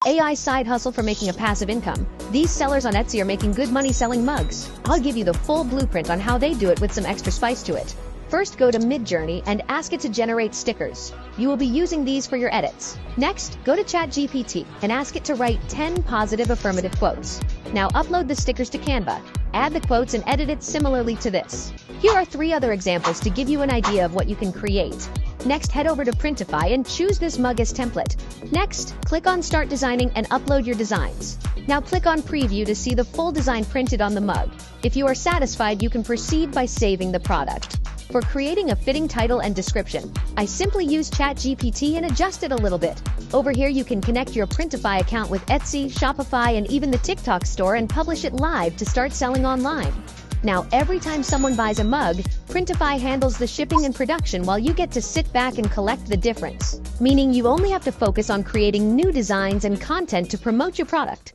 AI side hustle for making a passive income. These sellers on Etsy are making good money selling mugs. I'll give you the full blueprint on how they do it with some extra spice to it. First, go to Midjourney and ask it to generate stickers. You will be using these for your edits. Next, go to ChatGPT and ask it to write 10 positive affirmative quotes. Now upload the stickers to Canva. Add the quotes and edit it similarly to this. Here are 3 other examples to give you an idea of what you can create. Next, head over to Printify and choose this mug as template. Next, click on Start Designing and upload your designs. Now click on Preview to see the full design printed on the mug. If you are satisfied, you can proceed by saving the product. For creating a fitting title and description, I simply use ChatGPT and adjust it a little bit. Over here, you can connect your Printify account with Etsy, Shopify, and even the TikTok store and publish it live to start selling online. Now, every time someone buys a mug, Printify handles the shipping and production while you get to sit back and collect the difference. Meaning you only have to focus on creating new designs and content to promote your product.